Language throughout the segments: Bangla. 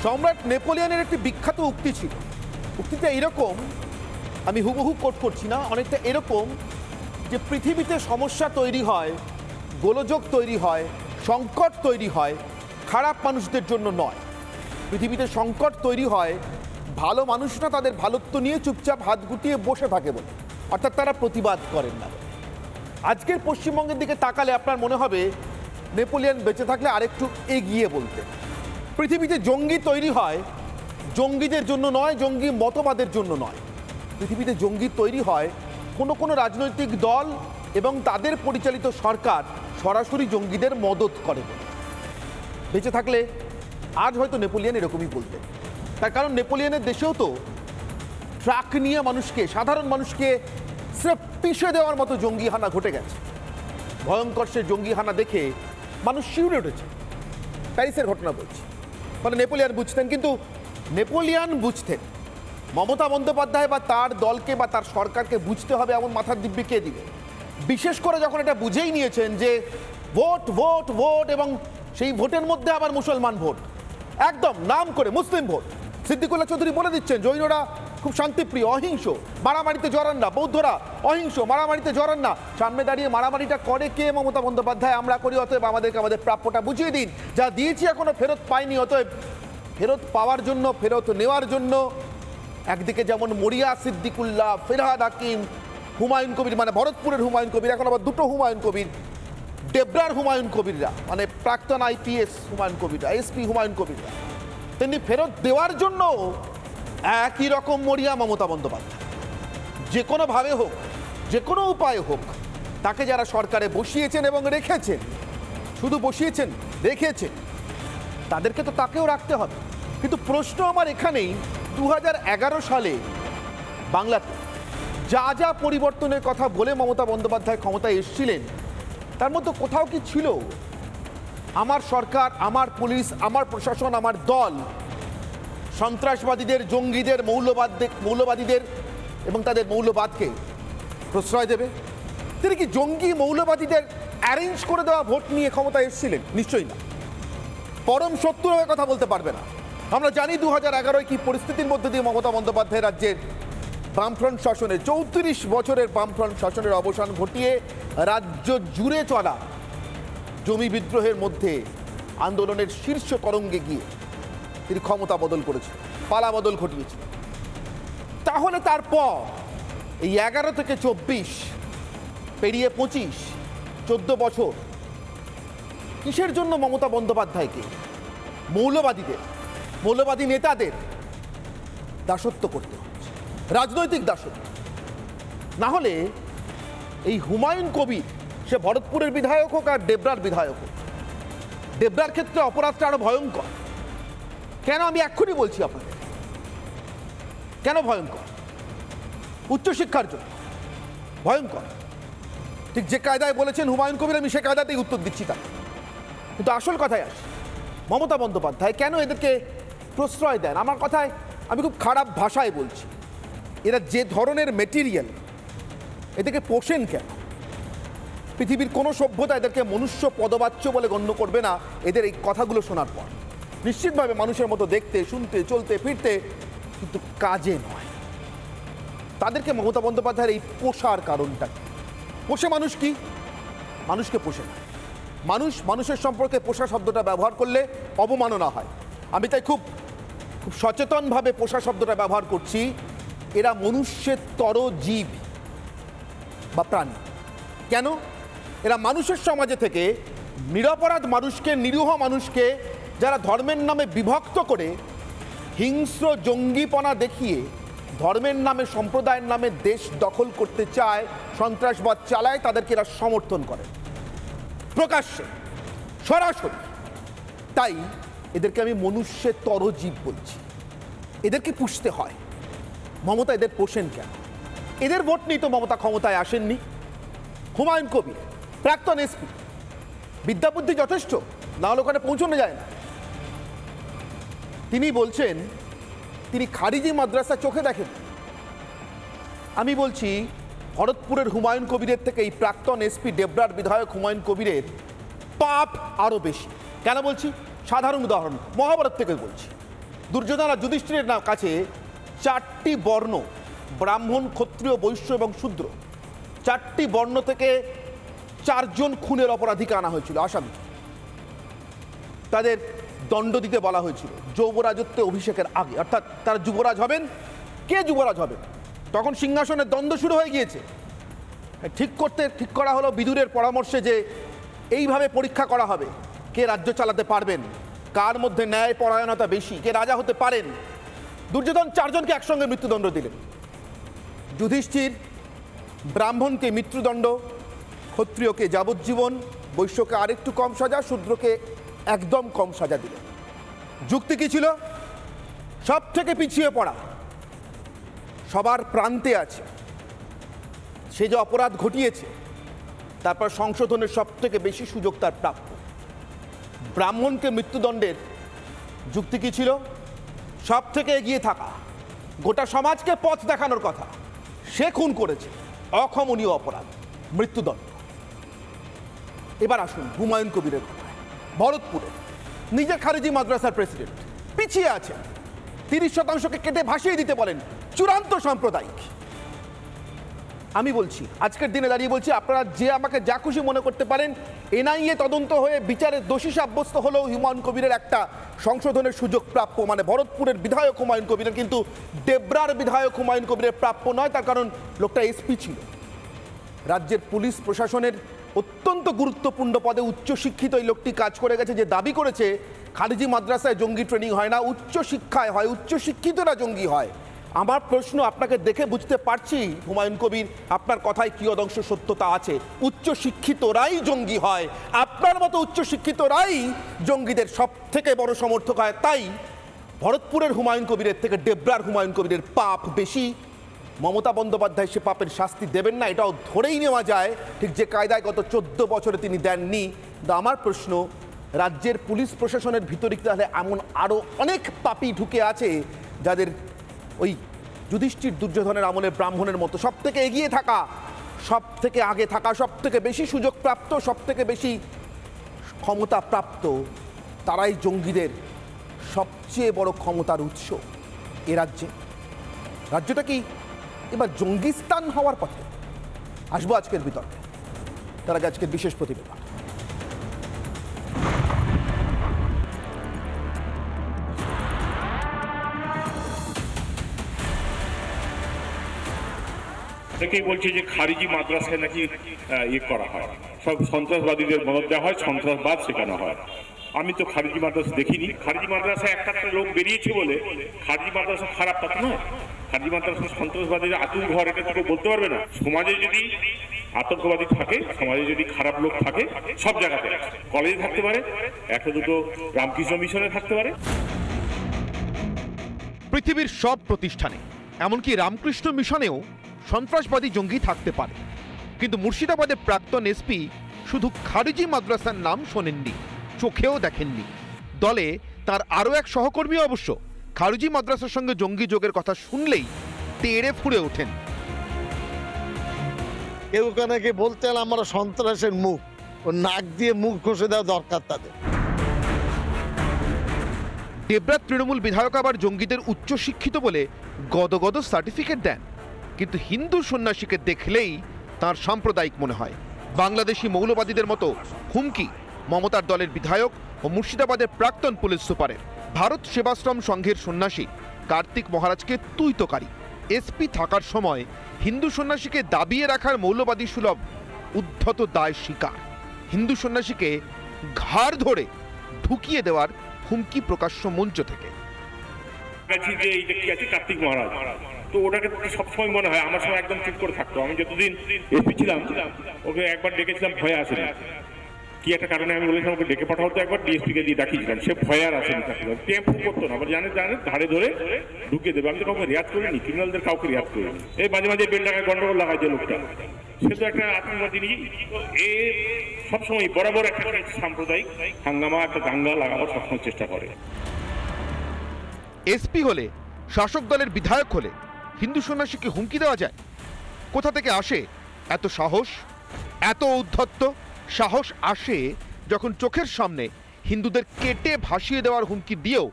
সম্রাট নেপোলিয়নের একটি বিখ্যাত উক্তি ছিল। উক্তিটা এরকম, আমি হুবহু কোট করছি না, অনেকটা এরকম যে পৃথিবীতে সমস্যা তৈরি হয়, গোলযোগ তৈরি হয়, সংকট তৈরি হয় খারাপ মানুষদের জন্য নয়। পৃথিবীতে সংকট তৈরি হয় ভালো মানুষরা তাদের ভালোত্ব নিয়ে চুপচাপ হাত গুটিয়ে বসে থাকে বলে, অর্থাৎ তারা প্রতিবাদ করেন না। আজকের পশ্চিমবঙ্গের দিকে তাকালে আপনার মনে হবে নেপোলিয়ন বেঁচে থাকলে আরেকটু এগিয়ে বলতে। পৃথিবীতে জঙ্গি তৈরি হয় জঙ্গিদের জন্য নয়, জঙ্গি মতবাদের জন্য নয়। পৃথিবীতে জঙ্গি তৈরি হয় কোনো রাজনৈতিক দল এবং তাদের পরিচালিত সরকার সরাসরি জঙ্গিদের মদত করে বলে। বেঁচে থাকলে আজ হয়তো নেপোলিয়ন এরকমই বলতেন। তার কারণ নেপোলিয়নের দেশেও তো ট্রাক নিয়ে মানুষকে, সাধারণ মানুষকে স্রেফ পিষে দেওয়ার মতো জঙ্গি হানা ঘটে গেছে। ভয়ঙ্কর সে জঙ্গি হানা দেখে মানুষ শিউরে উঠেছে। প্যারিসের ঘটনা বলছি, মানে নেপোলিয়ন বুঝতেন, কিন্তু নেপোলিয়ন বুঝতেন মমতা বন্দ্যোপাধ্যায় বা তার দলকে বা তার সরকারকে বুঝতে হবে এমন মাথার দিব্যি কে দিবে? বিশেষ করে যখন এটা বুঝেই নিয়েছেন যে ভোট ভোট ভোট, এবং সেই ভোটের মধ্যে আবার মুসলমান ভোট, একদম নাম করে মুসলিম ভোট। সিদ্দিকুল্লাহ চৌধুরী বলে দিচ্ছেন জৈনরা খুব শান্তিপ্রিয়, অহিংস, মারামারিতে জড়ান না, বৌদ্ধরা অহিংস, মারামারিতে জড়ান না। সামনে দাঁড়িয়ে মারামারিটা করে কে? মমতা বন্দ্যোপাধ্যায়। আমরা করি, অতএব আমাদেরকে আমাদের প্রাপ্যটা বুঝিয়ে দিন। যা দিয়েছি এখনো ফেরত পাইনি, অতএব ফেরত পাওয়ার জন্য, ফেরত নেওয়ার জন্য একদিকে যেমন মরিয়া সিদ্দিকুল্লাহ, ফেরহাদ হাকিম, হুমায়ুন কবির, মানে ভরতপুরের হুমায়ুন কবির, এখন আবার দুটো হুমায়ুন কবির, ডেবরার হুমায়ুন কবিররা, মানে প্রাক্তন আইপিএস হুমায়ুন কবিররা, এসপি হুমায়ুন কবিররা, তেমনি ফেরত দেওয়ার জন্য একই রকম মরিয়া মমতা বন্দ্যোপাধ্যায়। যে কোনোভাবে হোক, যে কোনো উপায়ে হোক, তাকে যারা সরকারে বসিয়েছেন এবং রেখেছেন, শুধু বসিয়েছেন, রেখেছেন, তাদেরকে তো তাকেও রাখতে হবে। কিন্তু প্রশ্ন আমার এখানেই, 2011 সালে বাংলাতে যা যা পরিবর্তনের কথা বলে মমতা বন্দ্যোপাধ্যায় ক্ষমতায় এসেছিলেন, তার মধ্যে কোথাও কি ছিল আমার সরকার, আমার পুলিশ, আমার প্রশাসন, আমার দল সন্ত্রাসবাদীদের, জঙ্গিদের, মৌলবাদীদের এবং তাদের মৌলবাদকে প্রশ্রয় দেবে? তিনি কি জঙ্গি মৌলবাদীদের অ্যারেঞ্জ করে দেওয়া ভোট নিয়ে ক্ষমতায় এসেছিলেন? নিশ্চয়ই না। পরম শত্রু হয়ে কথা বলতে পারবে না। আমরা জানি 2011 কি পরিস্থিতির মধ্যে দিয়ে মমতা বন্দ্যোপাধ্যায় রাজ্যের বামফ্রন্ট শাসনে, 34 বছরের বামফ্রন্ট শাসনের অবসান ঘটিয়ে রাজ্য জুড়ে চলা জমি বিদ্রোহের মধ্যে আন্দোলনের শীর্ষ তরঙ্গে গিয়ে তিনি ক্ষমতা বদল করেছেন, পালা বদল ঘটিয়েছেন। তাহলে তারপর এই 11 থেকে 24 পেরিয়ে 25, 14 বছর কিসের জন্য মমতা বন্দ্যোপাধ্যায়কে মৌলবাদী নেতাদের দাসত্ব করতে হচ্ছে, রাজনৈতিক দাসত্ব? না হলে এই হুমায়ুন কবির, সে ভরতপুরের বিধায়ক হোক আর ডেবরার বিধায়ক হোক, ডেবরার ক্ষেত্রে অপরাধটা আরো ভয়ঙ্কর। কেন? আমি এক্ষুনি বলছি আপনাদের কেন ভয়ঙ্কর। উচ্চশিক্ষার জন্য ভয়ঙ্কর, ঠিক যে কায়দায় বলেছেন হুমায়ুন কবির, আমি সে কায়দাতেই উত্তর দিচ্ছি তাকে। কিন্তু আসল কথায় আসি, মমতা বন্দ্যোপাধ্যায় কেন এদেরকে প্রশ্রয় দেন? আমার কথায় আমি খুব খারাপ ভাষায় বলছি, এরা যে ধরনের মেটেরিয়াল, এদেরকে পোষেন কেন? পৃথিবীর কোনো সভ্যতা এদেরকে মনুষ্য পদবাচ্য বলে গণ্য করবে না এদের এই কথাগুলো শোনার পর। নিশ্চিতভাবে মানুষের মতো দেখতে, শুনতে, চলতে, ফিরতে, কিন্তু কাজে নয়। তাদেরকে মমতা বন্দ্যোপাধ্যায়ের এই পোষার কারণটা কি? পোষে মানুষ কি? মানুষকে পোষে না। মানুষের সম্পর্কে পোষা শব্দটা ব্যবহার করলে অবমাননা হয়। আমি তাই খুব খুব সচেতনভাবে পোষা শব্দটা ব্যবহার করছি। এরা মনুষ্যের জীব বা প্রাণী। কেন? এরা মানুষের সমাজে থেকে নিরপরাধ মানুষকে, নিরীহ মানুষকে যারা ধর্মের নামে বিভক্ত করে, হিংস্র জঙ্গিপনা দেখিয়ে ধর্মের নামে, সম্প্রদায়ের নামে দেশ দখল করতে চায়, সন্ত্রাসবাদ চালায়, তাদেরকে এরা সমর্থন করে প্রকাশ্যে, সরাসরি। তাই এদেরকে আমি মনুষ্যের জীব বলছি। এদেরকে পুষতে হয়। মমতা এদের পোষেন কেন? এদের ভোট নিয়ে তো মমতা ক্ষমতায় আসেননি। হুমায়ুন কবির, প্রাক্তন এসপি, বিদ্যাবুদ্ধি যথেষ্ট, না হলে ওখানে পৌঁছানো যায় না। তিনি বলছেন তিনি খারিজি মাদ্রাসা চোখে দেখেন। আমি বলছি ভরতপুরের হুমায়ুন কবিরের থেকে এই প্রাক্তন এসপি ডেবরার বিধায়ক হুমায়ুন কবিরের পাপ আরো বেশি। কেন বলছি? সাধারণ উদাহরণ, মহাভারত থেকে বলছি। দুর্যোধন আর যুধিষ্ঠিরের কাছে 4টি বর্ণ, ব্রাহ্মণ, ক্ষত্রিয়, বৈশ্য এবং শূদ্র, 4টি বর্ণ থেকে 4 জন খুনের অপরাধীকে আনা হয়েছিল, আসামি। তাদের দণ্ড দিতে বলা হয়েছিল যৌবরাজত্বে অভিষেকের আগে, অর্থাৎ তারা যুবরাজ হবেন। কে যুবরাজ হবে? তখন সিংহাসনের দ্বন্দ্ব শুরু হয়ে গিয়েছে। ঠিক করা হলো বিদুরের পরামর্শে যে এইভাবে পরীক্ষা করা হবে কে রাজ্য চালাতে পারবেন, কার মধ্যে ন্যায় পরায়ণতা বেশি, কে রাজা হতে পারেন। দুর্যোধন 4 জনকে একসঙ্গে মৃত্যুদণ্ড দিলেন। যুধিষ্ঠির ব্রাহ্মণকে মৃত্যুদণ্ড, ক্ষত্রিয়কে যাবজ্জীবন, বৈশ্যকে আরেকটু কম সাজা, শূদ্রকে একদম কম সাজা দিলেন। যুক্তি কি ছিল? সব থেকে পিছিয়ে পড়া, সবার প্রান্তে আছে, সে যে অপরাধ ঘটিয়েছে তারপর সংশোধনের সব থেকে বেশি সুযোগ তার প্রাপ্য। ব্রাহ্মণকে মৃত্যুদণ্ডের যুক্তি কি ছিল? সব থেকে এগিয়ে থাকা, গোটা সমাজকে পথ দেখানোর কথা, সে খুন করেছে, অক্ষমনীয় অপরাধ, মৃত্যুদণ্ড। এবার আসুন হুমায়ুন কবিরের কথা। ভরতপুরে নিজে খারিজি মাদ্রাসার প্রেসিডেন্ট, পিছিয়ে আছেন, 30% কেটে ভাসিয়ে দিতে বলেন, চূড়ান্ত সাম্প্রদায়িক। আমি বলছি, আজকের দিনে দাঁড়িয়ে বলছি, আপনারা যে আমাকে যা খুশি মনে করতে পারেন, এনআইএ তদন্ত হয়ে বিচারের দোষী সাব্যস্ত হলেও হুমায়ুন কবিরের একটা সংশোধনের সুযোগ প্রাপ্য, মানে ভরতপুরের বিধায়ক হুমায়ুন কবিরের, কিন্তু ডেবরার বিধায়ক হুমায়ুন কবিরের প্রাপ্য নয়। তার কারণ লোকটা এসপি ছিল, রাজ্যের পুলিশ প্রশাসনের অত্যন্ত গুরুত্বপূর্ণ পদে উচ্চশিক্ষিত এই লোকটি কাজ করে গেছে। যে দাবি করেছে খারিজি মাদ্রাসায় জঙ্গি ট্রেনিং হয় না, উচ্চশিক্ষায় হয়, উচ্চশিক্ষিতরা জঙ্গি হয়। আমার প্রশ্ন, আপনাকে দেখে বুঝতে পারছি হুমায়ুন কবির আপনার কথায় কি অদংশ সত্যতা আছে। উচ্চশিক্ষিতরাই জঙ্গি হয়, আপনার মতো উচ্চশিক্ষিতরাই জঙ্গিদের সব থেকে বড় সমর্থক হয়। তাই ভরতপুরের হুমায়ুন কবিরের থেকে ডেবরার হুমায়ুন কবিরের পাপ বেশি। মমতা বন্দ্যোপাধ্যায় সে পাপের শাস্তি দেবেন না, এটাও ধরেই নেওয়া যায়, ঠিক যে কায়দায় গত 14 বছরে তিনি দেননি। কিন্তু আমার প্রশ্ন, রাজ্যের পুলিশ প্রশাসনের ভিতরে তাহলে এমন আরও অনেক পাপী ঢুকে আছে যাদের ওই যুধিষ্ঠির দুর্যোধনের আমলে ব্রাহ্মণের মতো সব থেকে এগিয়ে থাকা, সব থেকে আগে থাকা, সব থেকে বেশি সুযোগ প্রাপ্ত, সব থেকে বেশি ক্ষমতা প্রাপ্ত, তারাই জঙ্গিদের সবচেয়ে বড় ক্ষমতার উৎস এ রাজ্যে। রাজ্যটা কি এবার জঙ্গিস্তান হওয়ার পথে? আসবো আজকের বিতর্কে, তার আগে আজকের বিশেষ প্রতিবেদন। অনেকেই বলছে যে খারিজি মাদ্রাসায় নাকি ইয়ে করা হয়, সব সন্ত্রাসবাদীদের মদত দেওয়া হয়, সন্ত্রাসবাদ শেখানো হয়। আমি তো খারিজি মাদ্রাসা দেখিনি। খারিজি মাদ্রাসায় একটা লোক বেরিয়েছে বলে খারিজি মাদ্রাসা খারাপ তা তো নয়। খারিজি মাদ্রাসা সন্ত্রাসবাদীর আতুর ঘর, এটা তো কেউ বলতে পারবে না। সমাজে যদি আতঙ্কবাদী থাকে, সমাজে যদি খারাপ লোক থাকে, সব জায়গাতে কলেজে থাকতে পারে, একটা দুটো রামকৃষ্ণ মিশনে থাকতে পারে। পৃথিবীর সব প্রতিষ্ঠানে, এমনকি রামকৃষ্ণ মিশনেও সন্ত্রাসবাদী জঙ্গি থাকতে পারে। কিন্তু মুর্শিদাবাদের প্রাক্তন এসপি শুধু খারিজি মাদ্রাসার নাম শোনেননি, চোখেও দেখেননি। দলে তার আরও এক সহকর্মী অবশ্য খারিজি মাদ্রাসার সঙ্গে জঙ্গি যোগের কথা শুনলেই তেড়ে ফুঁড়ে ওঠেন। কেউ নাকি বলতেন আমরা সন্ত্রাসের মুখ, ও নাক দিয়ে মুখ ঘষে দেওয়া দরকার তাদের। ডেবরার তৃণমূল বিধায়ক আবার জঙ্গিদের উচ্চশিক্ষিত বলে গদগদ সার্টিফিকেট দেন, কিন্তু হিন্দু সন্ন্যাসীকে দেখলেই তার সাম্প্রদায়িক মনে হয়। বাংলাদেশি মৌলবাদীদের মতো হুমকি মমতার দলের বিধায়ক ও মুর্শিদাবাদের প্রাক্তন পুলিশ সুপারের। ভারত সেবাশ্রম সংঘের সন্ন্যাসী কার্তিক মহারাজকে তুইতকারী। এসপি থাকার সময় হিন্দু সন্ন্যাসীকে দাবিয়ে রাখার মৌলবাদী সুলভ উদ্ধত দায় স্বীকার। হিন্দু সন্ন্যাসীকে ঘাড় ধরে ঢুকিয়ে দেওয়ার হুমকি প্রকাশ্য মঞ্চ থেকে। কার্তিক মহারাজ তো ওটাকে সবসময় মনে হয়, আমার সময় একদম চুপ করে থাকতো। আমি যতদিন এসপি ছিলাম ওকে একবার ডেকেছিলাম, ভয়ে আসেনি। কি একটা কারণে আমি বলেছিলাম ওকে ডেকে পাঠাতে, একবার ডিএসপি কে দিয়ে দেখিয়েছিলাম, সে ভয়ে আর আসেনি। টেম্পু করতো না, আবার জানে ঘাড়ে ধরে ঢুকিয়ে দেবে। আমি তো কাউকে রেয়াজ করিনি, ক্রিমিনালদের কাউকে রেয়াজ করিনি। এই মাঝে মাঝে বেল টাকায় গন্ডগোল লাগায় যে লোকটা, সে তো একটা আতঙ্কবাদী নেই। এ সবসময় বরাবর একটা সাম্প্রদায়িক হাঙ্গামা, একটা দাঙ্গা লাগাবার সবসময় চেষ্টা করে। এসপি হলে, শাসক দলের বিধায়ক হলে হিন্দু সন্ন্যাসীকে হুমকি দেওয়া যায়? কোথা থেকে আসে এত সাহস, এত উদ্ধত্ত? সাহস আসে যখন চোখের সামনে হিন্দুদের কেটে ভাসিয়ে দেওয়ার হুমকি দিয়েও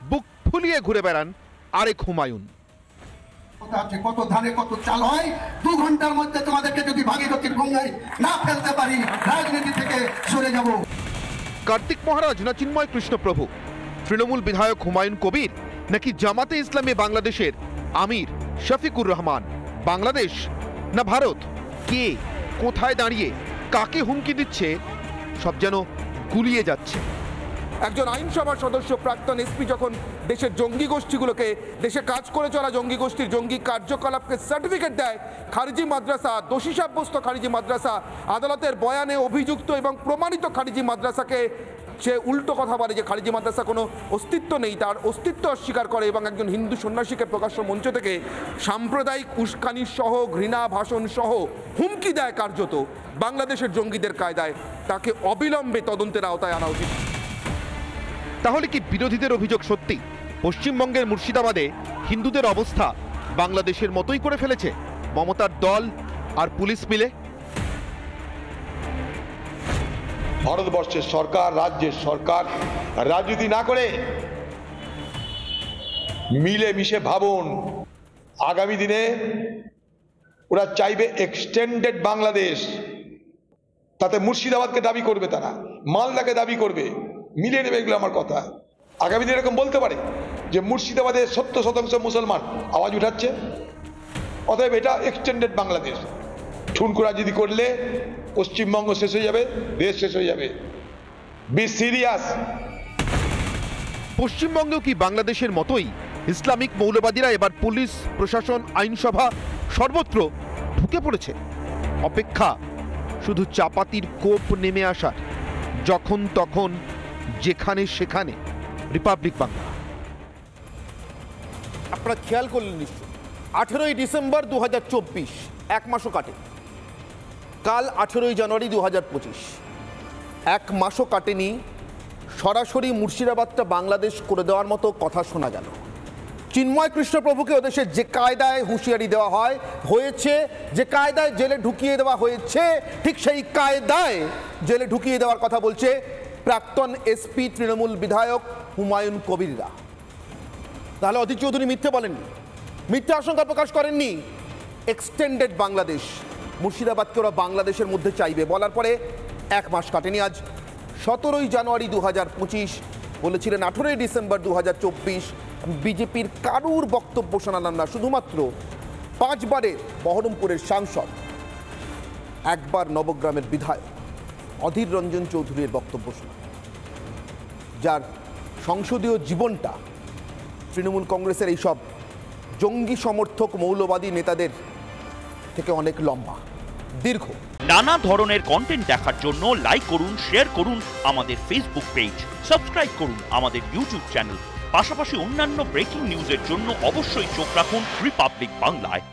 বুক ফুলিয়ে ঘুরে বেড়ান আরেক হুমায়ুন। কত ধানে কত চাল হয়, 2 ঘন্টার মধ্যে তোমাদেরকে যদি ভাগীরথীর গঙ্গায় না ফেলতে পারি রাজনীতি থেকে সরে যাব। কার্তিক মহারাজ না চিন্ময় কৃষ্ণ প্রভু, তৃণমূল বিধায়ক হুমায়ুন কবির নাকি জামাতে ইসলামী বাংলাদেশের আমির শফিকুর রহমান? বাংলাদেশ না ভারত? কে কোথায় দাঁড়িয়ে কাকে হুমকি দিচ্ছে সব যেন গুলিয়ে যাচ্ছে। একজন আইনসভার সদস্য প্রাক্তন এসপি যখন দেশের জঙ্গি গোষ্ঠীগুলোকে, দেশে কাজ করে চলা জঙ্গি গোষ্ঠীর জঙ্গি কার্যকলাপকে সার্টিফিকেট দেয়, খারিজি মাদ্রাসা, দোষী সাব্যস্ত খারিজি মাদ্রাসা, আদালতের বয়ানে অভিযুক্ত এবং প্রমাণিত খারিজি মাদ্রাসাকে সে উল্টো কথা বলে যে খারিজি মাদ্রাসা কোনো অস্তিত্ব নেই, তার অস্তিত্ব অস্বীকার করে এবং একজন হিন্দু সন্ন্যাসীকে প্রকাশ্য মঞ্চ থেকে সাম্প্রদায়িক উস্কানি সহ ঘৃণা ভাষণ সহ হুমকি দেয় কার্যত বাংলাদেশের জঙ্গিদের কায়দায়, তাকে অবিলম্বে তদন্তের আওতায় আনা উচিত। তাহলে কি বিরোধীদের অভিযোগ সত্যি? পশ্চিমবঙ্গের মুর্শিদাবাদে হিন্দুদের অবস্থা বাংলাদেশের মতোই করে ফেলেছে মমতার দল আর পুলিশ মিলে? ভারতবর্ষের সরকার, রাজ্যের সরকার রাজনীতি না করে মিলে মিশে ভাবুন। আগামী দিনে ওরা চাইবে এক্সটেন্ডেড বাংলাদেশ, তাতে মুর্শিদাবাদকে দাবি করবে, তারা মালদাকে দাবি করবে, মিলিয়ে নেবে। এগুলো আমার কথা। আগামী দিনে এরকম বলতে পারে যে মুর্শিদাবাদের 70% মুসলমান আওয়াজ উঠাচ্ছে, অতএব এটা এক্সটেন্ডেড বাংলাদেশ। ঠুনকো রাজনীতি করলে পশ্চিমবঙ্গ শেষ হয়ে যাবে, দেশ শেষ হয়ে যাবে। Be serious. পশ্চিমবঙ্গেও কি বাংলাদেশের মতোই ইসলামিক মৌলবাদীরা এবার পুলিশ, প্রশাসন, আইনসভা সর্বত্র ঢুকে পড়েছে? অপেক্ষা শুধু চাপাতির কোপ নেমে আসার, যখন তখন যেখানে সেখানে। রিপাবলিক বাংলা। আপনারা খেয়াল করলেন নিশ্চয়, 18ই ডিসেম্বর 2024, 1 মাসও কাটে। কাল 18ই জানুয়ারি 2025, 1 মাসও কাটেনি, সরাসরি মুর্শিদাবাদটা বাংলাদেশ করে দেওয়ার মতো কথা শোনা গেল। চিন্ময় কৃষ্ণপ্রভুকে ওদেশে যে কায়দায় হুঁশিয়ারি দেওয়া হয়েছে, যে কায়দায় জেলে ঢুকিয়ে দেওয়া হয়েছে, ঠিক সেই কায়দায় জেলে ঢুকিয়ে দেওয়ার কথা বলছে প্রাক্তন এসপি তৃণমূল বিধায়ক হুমায়ুন কবিররা। তাহলে অধীর চৌধুরী মিথ্যে বলেননি, মিথ্যে আশঙ্কা প্রকাশ করেননি। এক্সটেন্ডেড বাংলাদেশ, মুর্শিদাবাদকে ওরা বাংলাদেশের মধ্যে চাইবে বলার পরে 1 মাস কাটেনি। আজ 17ই জানুয়ারি 2025, বলেছিলেন 18ই ডিসেম্বর 2024। বিজেপির কারুর বক্তব্য শোনালাম না, শুধুমাত্র 5 বারের বহরমপুরের সাংসদ, 1 বার নবগ্রামের বিধায়ক অধীর রঞ্জন চৌধুরীর বক্তব্য শোনা, যার সংসদীয় জীবনটা তৃণমূল কংগ্রেসের এইসব জঙ্গি সমর্থক মৌলবাদী নেতাদের থেকে অনেক লম্বা, দীর্ঘ। নানা ধরনের কন্টেন্ট দেখার জন্য লাইক করুন, শেয়ার করুন আমাদের ফেসবুক পেজ, সাবস্ক্রাইব করুন আমাদের ইউটিউব চ্যানেল। পাশাপাশি অন্যান্য ব্রেকিং নিউজের জন্য অবশ্যই চোখ রাখুন রিপাবলিক বাংলায়।